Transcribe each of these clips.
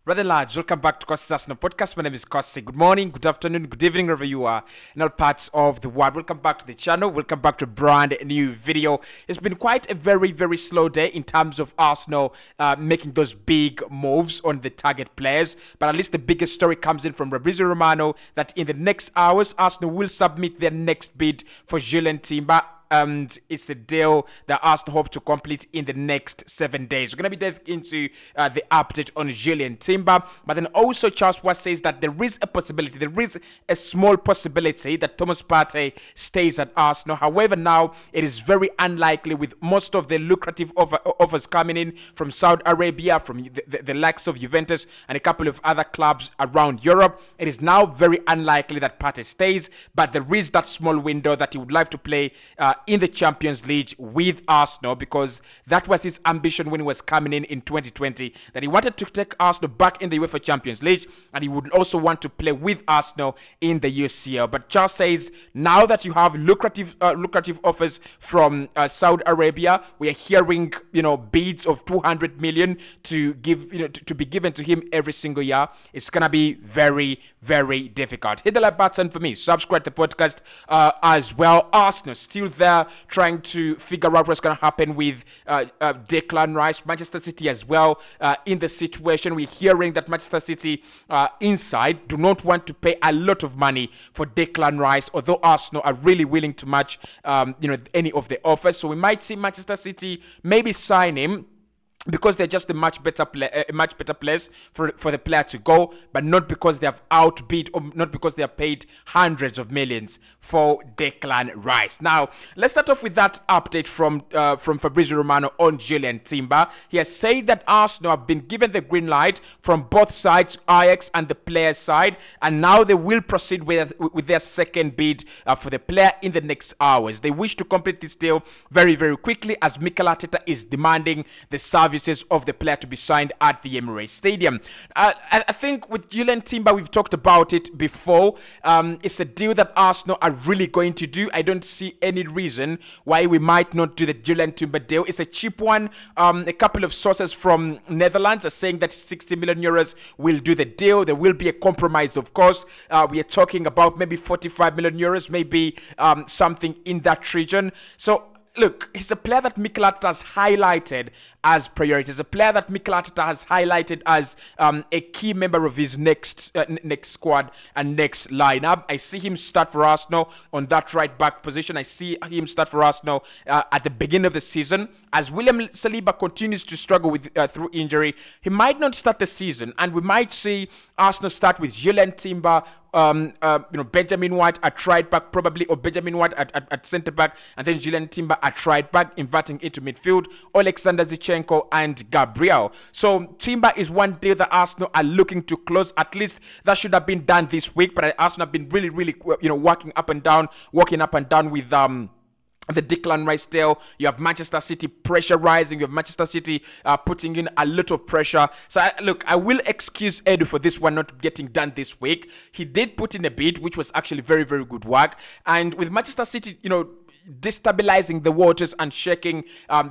Rather large, welcome back to Cossy's Arsenal podcast. My name is Cossy. Good morning, good afternoon, good evening, wherever you are in all parts of the world. Welcome back to the channel. Welcome back to a brand new video. It's been quite a very slow day in terms of Arsenal making those big moves on the target players. But at least the biggest story comes in from Fabrizio Romano that in the next hours, Arsenal will submit their next bid for JURRIEN Timber. And it's a deal that Arsenal hope to complete in the next 7 days. We're going to be diving into the update on JURRIEN Timber. But then also Charles Watt says that there is a small possibility that Thomas Partey stays at Arsenal. However, now it is very unlikely with most of the lucrative offers coming in from Saudi Arabia, from the likes of Juventus and a couple of other clubs around Europe. It is now very unlikely that Partey stays, but there is that small window that he would like to play in the Champions League with Arsenal, because that was his ambition when he was coming in 2020, that he wanted to take Arsenal back in the UEFA Champions League, and he would also want to play with Arsenal in the UCL. But Charles says now that you have lucrative offers from Saudi Arabia, we are hearing bids of 200 million to give to be given to him every single year. It's gonna be very difficult. Hit the like button for me, subscribe to the podcast as well. Arsenal still there trying to figure out what's going to happen with Declan Rice. Manchester City as well in the situation. We're hearing that Manchester City inside do not want to pay a lot of money for Declan Rice, although Arsenal are really willing to match any of the offers. So we might see Manchester City maybe sign him because they're just a much better place for the player to go, but not because they have outbid or not because they have paid hundreds of millions for Declan Rice. Now, let's start off with that update from Fabrizio Romano on JURRIEN Timber. He has said that Arsenal have been given the green light from both sides, Ajax and the player's side, and now they will proceed with their second bid for the player in the next hours. They wish to complete this deal very quickly, as Mikel Arteta is demanding the services of the player to be signed at the Emirates Stadium. I think with JURRIEN Timber, we've talked about it before. It's a deal that Arsenal are really going to do. I don't see any reason why we might not do the JURRIEN Timber deal. It's a cheap one. A couple of sources from Netherlands are saying that 60 million euros will do the deal. There will be a compromise, of course. We are talking about maybe 45 million euros, maybe something in that region. So, look, he's a player that Mikel Arteta has highlighted as priority. He's a player that Mikel Arteta has highlighted as a key member of his next squad and next lineup. I see him start for Arsenal on that right back position. I see him start for Arsenal at the beginning of the season. As William Saliba continues to struggle with through injury, he might not start the season, and we might see Arsenal start with JURRIEN Timber, Benjamin White at right back probably, or Benjamin White at centre back, and then JURRIEN Timber at right back, inverting into midfield, Alexander Zinchenko and Gabriel. So Timber is one deal that Arsenal are looking to close. At least that should have been done this week, but Arsenal have been really walking up and down with the Declan Rice deal. You have Manchester City pressurizing. You have Manchester City putting in a lot of pressure. So I will excuse Edu for this one not getting done this week. He did put in a bid, which was actually very good work. And with Manchester City, destabilizing the waters and shaking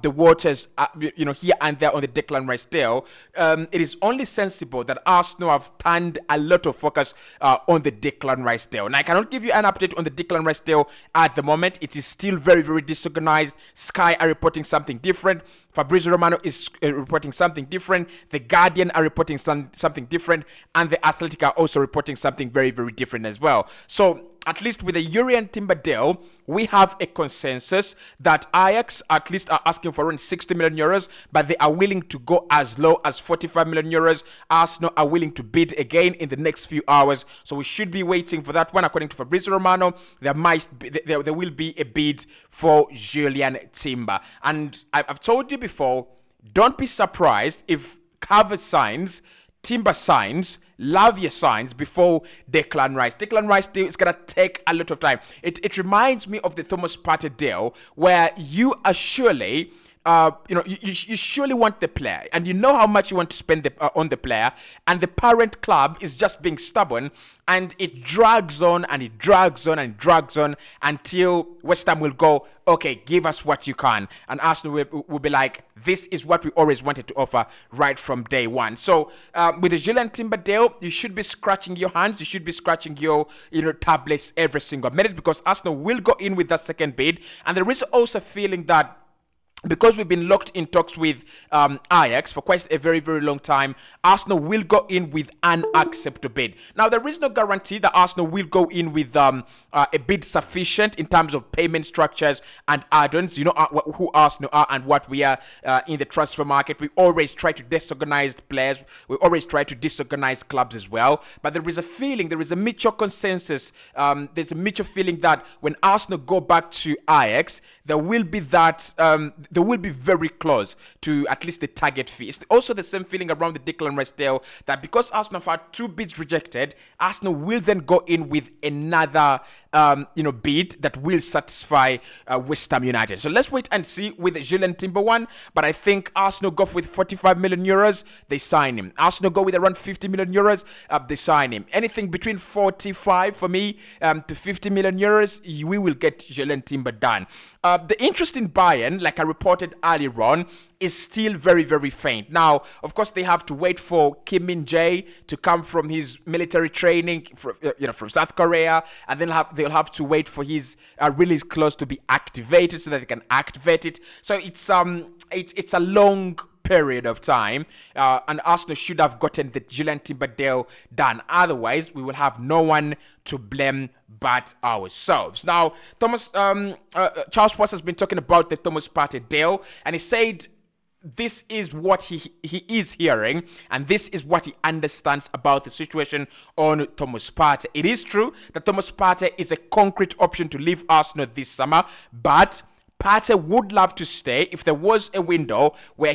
the waters, here and there on the Declan Rice deal, it is only sensible that Arsenal have turned a lot of focus on the Declan Rice deal. And I cannot give you an update on the Declan Rice deal at the moment. It is still very disorganized. Sky are reporting something different. Fabrizio Romano is reporting something different. The Guardian are reporting something different. And the Athletic are also reporting something very different as well. So, at least with the JURRIEN Timber deal, we have a consensus that Ajax at least are asking for around 60 million euros, but they are willing to go as low as 45 million euros. Arsenal are willing to bid again in the next few hours. So we should be waiting for that one. According to Fabrizio Romano, there will be a bid for JURRIEN Timber. And I've told you before, don't be surprised if Cover signs, Timber signs, Lavia signs before Declan Rice. Declan Rice deal is going to take a lot of time. It reminds me of the Thomas Partey deal, where you are surely you surely want the player, and you know how much you want to spend on the player, and the parent club is just being stubborn, and it drags on and it drags on and it drags on until West Ham will go, okay, give us what you can, and Arsenal will be like, this is what we always wanted to offer right from day one. So with the JURRIEN Timber deal, you should be scratching your hands, you should be scratching your tablets every single minute, because Arsenal will go in with that second bid, and there is also a feeling that because we've been locked in talks with Ajax for quite a very, very long time, Arsenal will go in with an acceptable bid. Now, there is no guarantee that Arsenal will go in with a bid sufficient in terms of payment structures and add-ons. You know who Arsenal are and what we are in the transfer market. We always try to disorganize players. We always try to disorganize clubs as well. But there is a feeling, there is a mutual consensus. There's a mutual feeling that when Arsenal go back to Ajax, there will be that... they will be very close to at least the target fee. It's also the same feeling around the Declan Rice deal, that because Arsenal have had 2 bids rejected, Arsenal will then go in with another bid that will satisfy West Ham United. So let's wait and see with the JURRIEN Timber one. But I think Arsenal go with 45 million euros, they sign him. Arsenal go with around 50 million euros, they sign him. Anything between 45 for me to 50 million euros, we will get JURRIEN Timber done. The interest in Bayern, like I reported earlier on, is still very, very faint. Now, of course, they have to wait for Kim Min-jae to come from his military training from South Korea, and then they'll have to wait for his release clause to be activated so that they can activate it. So it's a long period of time, and Arsenal should have gotten the JURRIEN Timber deal done. Otherwise, we will have no one to blame but ourselves. Now, Charles Watts has been talking about the Thomas Partey deal, and he said this is what he is hearing, and this is what he understands about the situation on Thomas Partey. It is true that Thomas Partey is a concrete option to leave Arsenal this summer, but Partey would love to stay. If there was a window where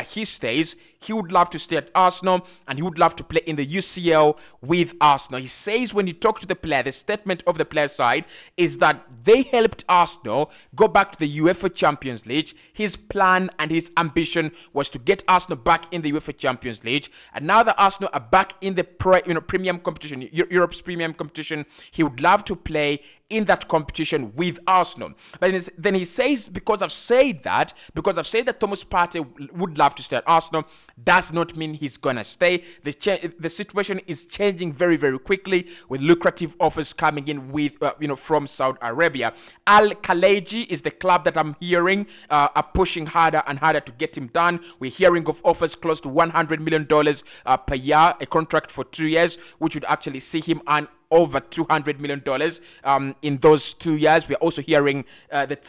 he stays, he would love to stay at Arsenal, and he would love to play in the UCL with Arsenal. He says when he talked to the player, the statement of the player side is that they helped Arsenal go back to the UEFA Champions League. His plan and his ambition was to get Arsenal back in the UEFA Champions League, and now that Arsenal are back in the premium competition, Europe's premium competition, he would love to play in that competition with Arsenal. But then he says, because I've said that Thomas Partey would love to stay at Arsenal, does not mean he's gonna stay. The situation is changing very, very quickly, with lucrative offers coming in with from Saudi Arabia. Al Khaleji is the club that I'm hearing are pushing harder and harder to get him done. We're hearing of offers close to $100 million per year, a contract for 2 years, which would actually see him earn over $200 million in those 2 years. We're also hearing that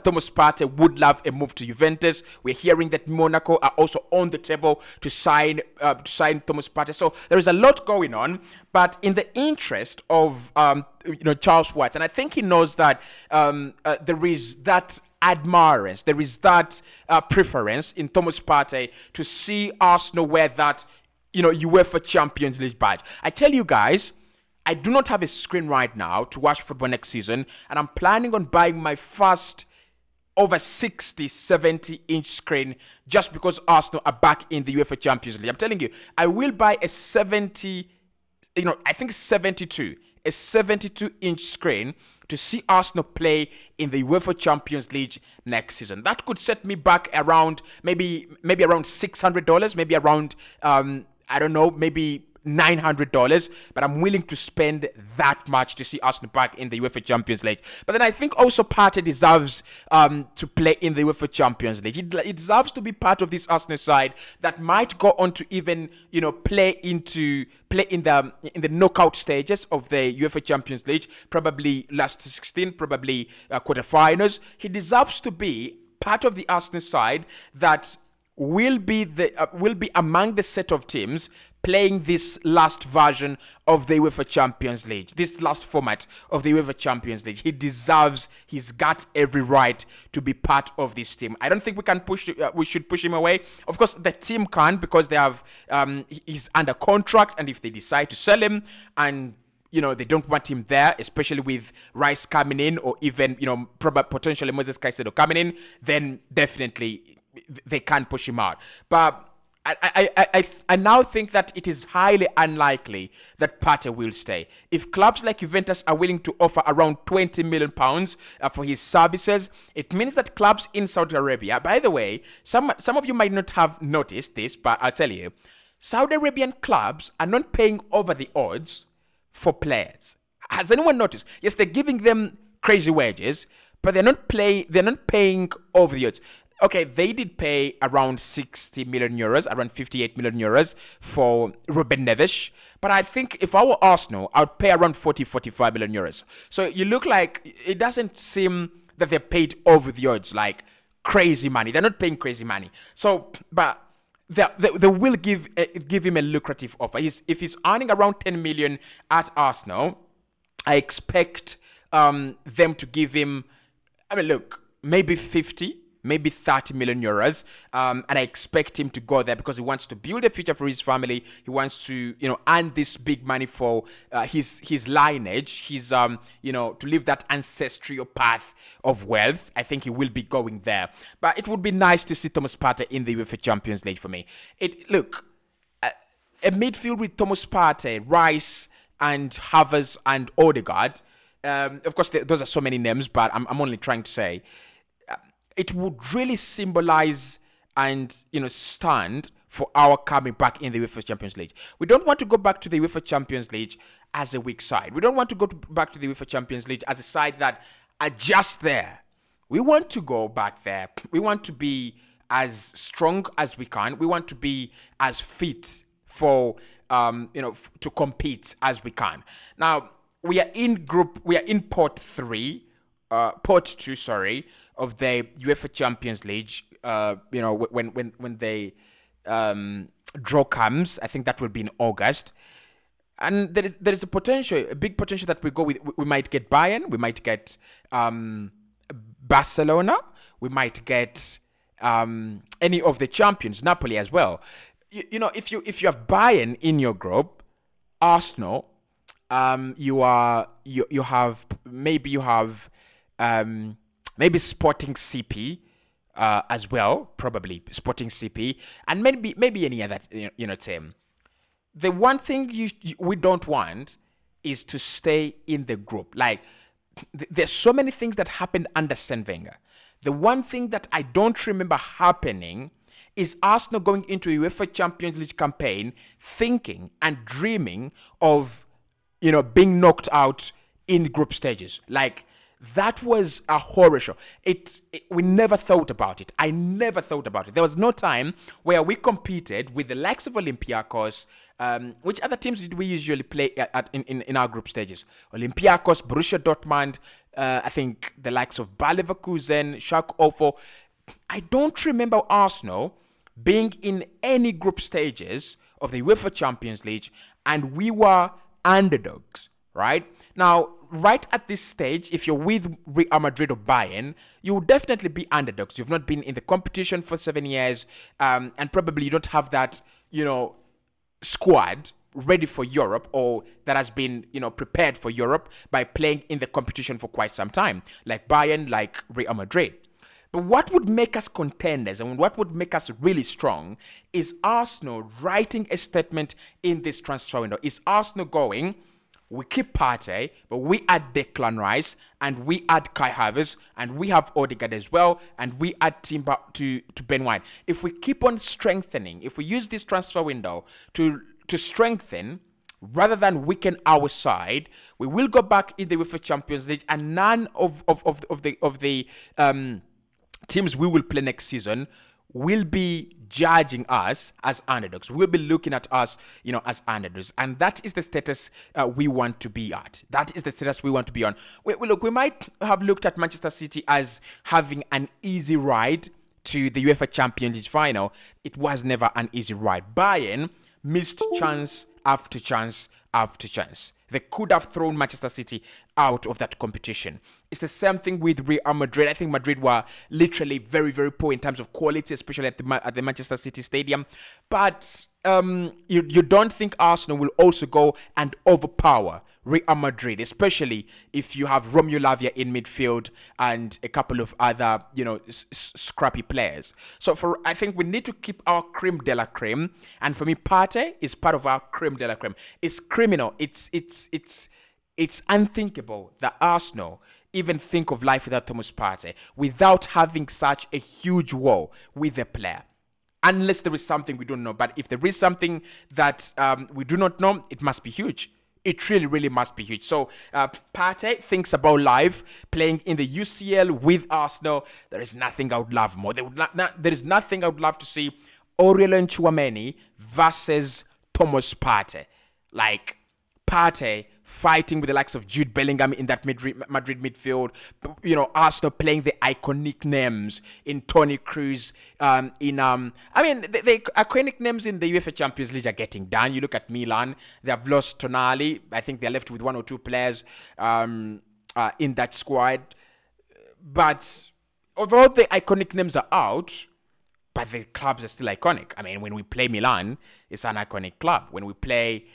Thomas Partey would love a move to Juventus. We're hearing that Monaco are also on the table to sign Thomas Partey. So there is a lot going on, but in the interest of Charles Watts, and I think he knows that there is that admirance, there is that preference in Thomas Partey to see Arsenal wear that UEFA Champions League badge. I tell you guys, I do not have a screen right now to watch football next season, and I'm planning on buying my first over 60, 70-inch screen just because Arsenal are back in the UEFA Champions League. I'm telling you, I will buy a 72, a 72-inch screen to see Arsenal play in the UEFA Champions League next season. That could set me back around maybe around $600, maybe around maybe $900, but I'm willing to spend that much to see Arsenal back in the UEFA Champions League. But then I think also Partey deserves to play in the UEFA Champions League. He deserves to be part of this Arsenal side that might go on to even play in the knockout stages of the UEFA Champions League, probably last 16, probably quarterfinals. He deserves to be part of the Arsenal side that will be among the set of teams playing this last version of the UEFA Champions League, this last format of the UEFA Champions League. He's got every right to be part of this team. I don't think we should push him away. Of course, the team can, because they have he's under contract, and if they decide to sell him and they don't want him there, especially with Rice coming in, or even, probably potentially Moses Caicedo coming in, then definitely they can't push him out. But I now think that it is highly unlikely that Partey will stay. If clubs like Juventus are willing to offer around £20 million for his services, it means that clubs in Saudi Arabia, by the way, some of you might not have noticed this, but I'll tell you, Saudi Arabian clubs are not paying over the odds for players. Has anyone noticed? Yes, they're giving them crazy wages, but they're not paying over the odds. Okay, they did pay around 60 million euros, around 58 million euros for Ruben Neves. But I think if I were Arsenal, I would pay around 45 million euros. So you look like it doesn't seem that they're paid over the odds, like crazy money. They're not paying crazy money. So, but they will give him a lucrative offer. If he's earning around 10 million at Arsenal, I expect them to give him, maybe 50, maybe 30 million euros. And I expect him to go there because he wants to build a future for his family. He wants to, earn this big money for his lineage, to live that ancestral path of wealth. I think he will be going there. But it would be nice to see Thomas Partey in the UEFA Champions League for me. A midfield with Thomas Partey, Rice, and Havertz and Odegaard. Of course, those are so many names, but I'm only trying to say it would really symbolize and stand for our coming back in the UEFA Champions League. We don't want to go back to the UEFA Champions League as a weak side. We don't want to go back to the UEFA Champions League as a side that are just there. We want to go back there. We want to be as strong as we can. We want to be as fit for to compete as we can. Now we are in pot 2, of the UEFA Champions League. When the draw comes, I think that will be in August. And there is a big potential that we go with. We might get Bayern, we might get Barcelona, we might get any of the champions, Napoli as well. If you have Bayern in your group, Arsenal, you have maybe Sporting CP as well, probably Sporting CP, and maybe any other team. The one thing we don't want is to stay in the group. Like, there's so many things that happened under Arsene Wenger. The one thing that I don't remember happening is Arsenal going into a UEFA Champions League campaign thinking and dreaming of, being knocked out in group stages. Like, that was a horror show. We never thought about it. I never thought about it. There was no time where we competed with the likes of Olympiacos. Which other teams did we usually play in our group stages? Olympiacos, Borussia Dortmund, I think the likes of Bayer Leverkusen, Schalke 04. I don't remember Arsenal being in any group stages of the UEFA Champions League, and we were underdogs, right? Now, right at this stage, if you're with Real Madrid or Bayern, you will definitely be underdogs. You've not been in the competition for 7 years, and probably you don't have that, squad ready for Europe, or that has been, prepared for Europe by playing in the competition for quite some time, like Bayern, like Real Madrid. But what would make us contenders and what would make us really strong is Arsenal writing a statement in this transfer window. Is Arsenal going, we keep Partey, but we add Declan Rice, and we add Kai Havertz, and we have Odegaard as well, and we add Timber to Ben White. If we keep on strengthening, if we use this transfer window to strengthen rather than weaken our side, we will go back in the UEFA Champions League, and none of the teams we will play next season will be judging us as underdogs. We'll be looking at us, as underdogs. And that is the status we want to be at. That is the status we want to be on. We might have looked at Manchester City as having an easy ride to the UEFA Champions League final. It was never an easy ride. Bayern missed chance after chance after chance. They could have thrown Manchester City out of that competition. It's the same thing with Real Madrid. I think Madrid were literally very, very poor in terms of quality, especially at the Manchester City Stadium. But you don't think Arsenal will also go and overpower Real Madrid, especially if you have Romeo Lavia in midfield and a couple of other, scrappy players. So I think we need to keep our creme de la creme, and for me, Partey is part of our creme de la creme. It's criminal. It's unthinkable that Arsenal even think of life without Thomas Partey, without having such a huge war with the player. Unless there is something we don't know. But if there is something that we do not know, it must be huge. It really, really must be huge. So Partey thinks about life, playing in the UCL with Arsenal. There is nothing I would love more. There is nothing I would love to see Aurelien Tchouameni versus Thomas Partey. Like, Partey fighting with the likes of Jude Bellingham in that Madrid midfield. Arsenal playing the iconic names in Toni Kroos. The iconic names in the UEFA Champions League are getting done. You look at Milan; they have lost Tonali. I think they're left with one or two players in that squad. But overall, the iconic names are out. But the clubs are still iconic. I mean, when we play Milan, it's an iconic club. When we play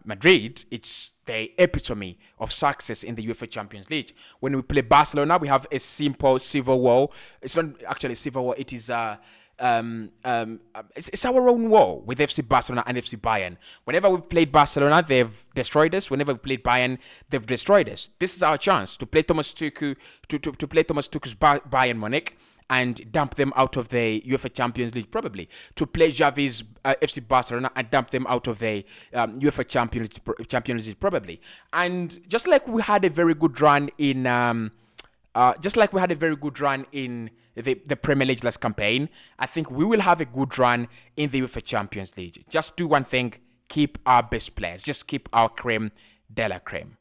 Madrid, it's the epitome of success in the UEFA Champions League. When we play Barcelona, we have a simple civil war. It's not actually a civil war. It is it's our own war with FC Barcelona and FC Bayern. Whenever we've played Barcelona, they've destroyed us. Whenever we've played Bayern, they've destroyed us. This is our chance to play Thomas Tuchel, to play Thomas Tuchel's Bayern Munich and dump them out of the UEFA Champions League, probably. To play Xavi's FC Barcelona and dump them out of the UEFA Champions League, probably. And just like we had a very good run in, the Premier League last campaign, I think we will have a good run in the UEFA Champions League. Just do one thing: keep our best players. Just keep our creme de la creme.